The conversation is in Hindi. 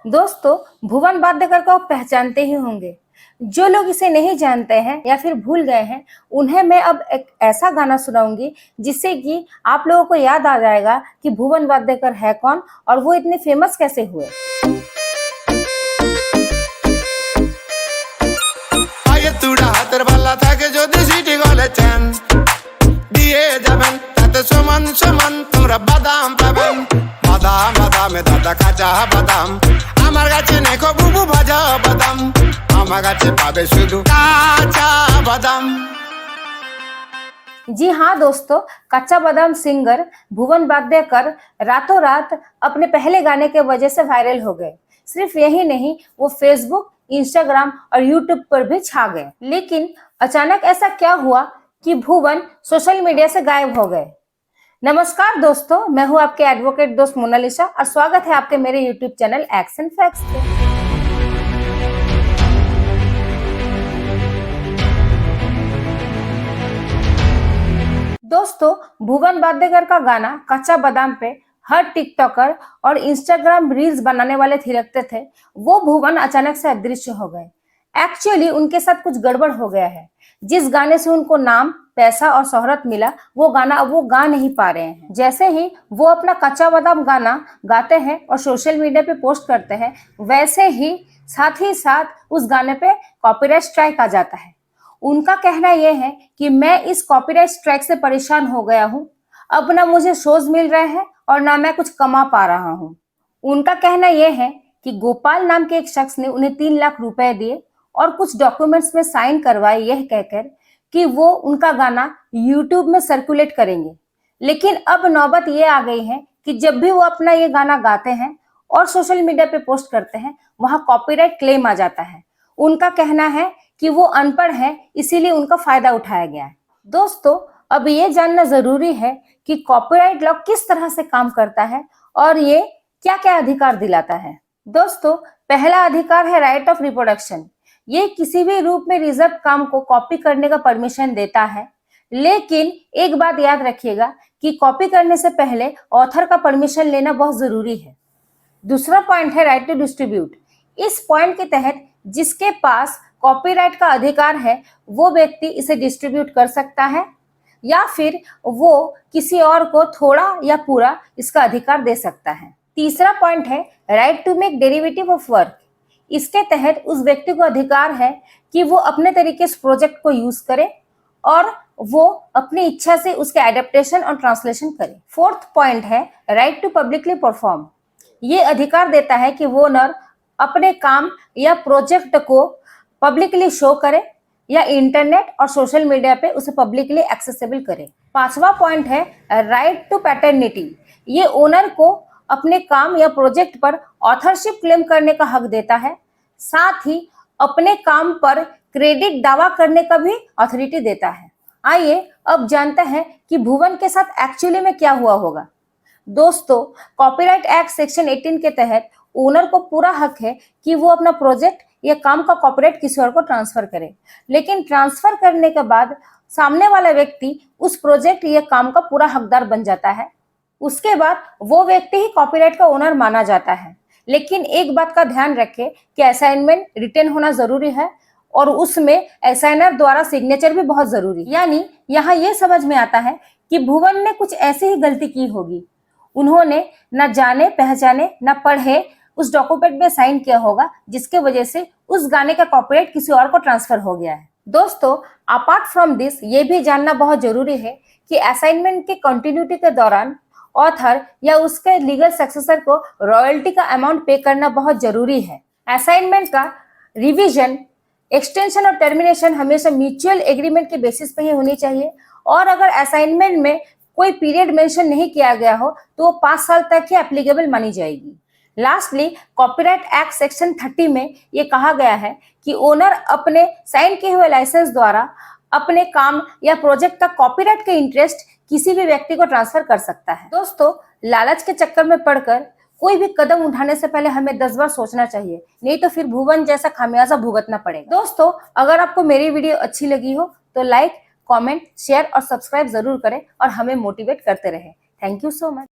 दोस्तों, भुवन बाध्यकर को आप पहचानते ही होंगे। जो लोग इसे नहीं जानते हैं या फिर भूल गए हैं, उन्हें मैं अब एक ऐसा गाना सुनाऊंगी जिससे कि आप लोगों को याद आ जाएगा कि भुवन बाध्यकर है कौन और वो इतने फेमस कैसे हुए। সমান সমান তোমরা বাদাম পাবেন বাদাম বাদামে দাদা কাঁচা বাদাম আমার কাছে নেকো বুবু ভাজা বাদাম আমার কাছে পাবে শুধু কাঁচা বাদাम। जी हाँ दोस्तों, कच्चा बादाम सिंगर भुवन बाध्यकर रातों रात अपने पहले गाने के वजह से वायरल हो गए। सिर्फ यही नहीं, वो फेसबुक, इंस्टाग्राम और यूट्यूब पर भी छा गए। लेकिन अचानक ऐसा क्या हुआ कि भुवन सोशल मीडिया से गायब हो गए। नमस्कार दोस्तों, मैं हूं आपके एडवोकेट दोस्त मोनालिसा और स्वागत है आपके मेरे YouTube channel x and facts पे। दोस्तों, भुवन बाध्यकर का गाना कच्चा बादाम पे हर टिकटॉकर और इंस्टाग्राम रील्स बनाने वाले थिरकते थे। वो भुवन अचानक से अदृश्य हो गए। एक्चुअली उनके साथ कुछ गड़बड़ हो गया है। जिस गाने से उनको नाम, पैसा और शोहरत मिला, वो गाना अब वो गा नहीं पा रहे हैं। जैसे ही वो अपना कच्चा बादाम गाना गाते हैं और सोशल मीडिया पे पोस्ट करते हैं, वैसे ही साथ उस गाने पे कॉपीराइट स्ट्राइक आ जाता है। उनका कहना यह है कि मैं इस कॉपीराइट स्ट्राइक से परेशान हो गया हूँ। अब ना मुझे शोज मिल रहे हैं और ना मैं कुछ कमा पा रहा हूँ। उनका कहना यह है कि गोपाल नाम के एक शख्स ने उन्हें 3 लाख रुपए दिए और कुछ डॉक्यूमेंट्स में साइन करवाए, यह कहकर कि वो उनका गाना यूट्यूब में सर्कुलेट करेंगे। लेकिन अब नौबत ये आ गई है कि जब भी वो अपना ये गाना गाते हैं और सोशल मीडिया पे पोस्ट करते हैं, वहां कॉपीराइट क्लेम आ जाता है। उनका कहना है कि वो अनपढ़ है, इसीलिए उनका फायदा उठाया गया है। दोस्तों, अब ये जानना जरूरी है कि कॉपीराइट लॉ किस तरह से काम करता है और ये क्या क्या अधिकार दिलाता है। दोस्तों, पहला अधिकार है राइट ऑफ रिप्रोडक्शन। ये किसी भी रूप में रिजर्व काम को कॉपी करने का परमिशन देता है। लेकिन एक बात याद रखिएगा कि कॉपी करने से पहले ऑथर का परमिशन लेना बहुत जरूरी है। दूसरा पॉइंट है राइट टू डिस्ट्रीब्यूट। इस पॉइंट के तहत जिसके पास कॉपीराइट का अधिकार है, वो व्यक्ति इसे डिस्ट्रीब्यूट कर सकता है या फिर वो किसी और को थोड़ा या पूरा इसका अधिकार दे सकता है। तीसरा पॉइंट है right to make derivative of work. इसके तहत उस व्यक्ति को अधिकार है कि वो अपने तरीके से प्रोजेक्ट को यूज करे और वो अपनी इच्छा से उसके एडेप्टेशन और ट्रांसलेशन करे। फोर्थ पॉइंट है राइट टू पब्लिकली परफॉर्म। ये अधिकार देता है कि वो ओनर अपने काम या प्रोजेक्ट को पब्लिकली शो करे या इंटरनेट और सोशल मीडिया पे उसे पब्लिकली एक्सेसिबल करे। पांचवा पॉइंट है राइट टू पैटर्निटी। ये ओनर को अपने काम या प्रोजेक्ट पर ऑथरशिप क्लेम करने का हक देता है, साथ ही अपने काम पर क्रेडिट दावा करने का भी अथॉरिटी देता है। आइए अब जानते हैं कि भुवन के साथ एक्चुअली में क्या हुआ होगा। दोस्तों, कॉपीराइट एक्ट सेक्शन 18 के तहत ओनर को पूरा हक है कि वो अपना प्रोजेक्ट या काम का कॉपीराइट किसी और को ट्रांसफर करे। लेकिन ट्रांसफर करने के बाद सामने वाला व्यक्ति उस प्रोजेक्ट या काम का पूरा हकदार बन जाता है। उसके बाद वो व्यक्ति ही कॉपीराइट का ओनर माना जाता है। लेकिन एक बात का ध्यान रखें कि असाइनमेंट रिटन होना जरूरी है और उसमें असाइनर द्वारा सिग्नेचर भी बहुत जरूरी है। यानी यहाँ ये समझ में आता है कि भुवन ने कुछ ऐसी ही गलती की होगी। उन्होंने न जाने पहचाने न पढ़े उस डॉक्यूमेंट में साइन किया होगा, जिसके वजह से उस गाने का कॉपीराइट किसी और को ट्रांसफर हो गया है। दोस्तों, अपार्ट फ्रॉम दिस, ये भी जानना बहुत जरूरी है कि असाइनमेंट के कंटिन्यूटी के दौरान ऑथर या उसके लीगल सक्सेसर को रॉयल्टी का अमाउंट पे करना बहुत जरूरी है। असाइनमेंट का रिवीजन, एक्सटेंशन और टर्मिनेशन हमेशा म्यूचुअल एग्रीमेंट के बेसिस पे ही होनी चाहिए और अगर असाइनमेंट में कोई पीरियड मेंशन नहीं किया गया हो तो वो 5 साल तक ही एप्लीकेबल मानी जाएगी। लास्टली, कॉपीराइट एक्ट सेक्शन 30 में ये कहा गया है कि ओनर अपने साइन किए हुए लाइसेंस द्वारा अपने काम या प्रोजेक्ट का कॉपीराइट का इंटरेस्ट किसी भी व्यक्ति को ट्रांसफर कर सकता है। दोस्तों, लालच के चक्कर में पड़कर कोई भी कदम उठाने से पहले हमें 10 बार सोचना चाहिए, नहीं तो फिर भुवन जैसा खामियाजा भुगतना पड़ेगा। दोस्तों, अगर आपको मेरी वीडियो अच्छी लगी हो तो लाइक, कमेंट, शेयर और सब्सक्राइब जरूर करें और हमें मोटिवेट करते रहें। Thank you so much.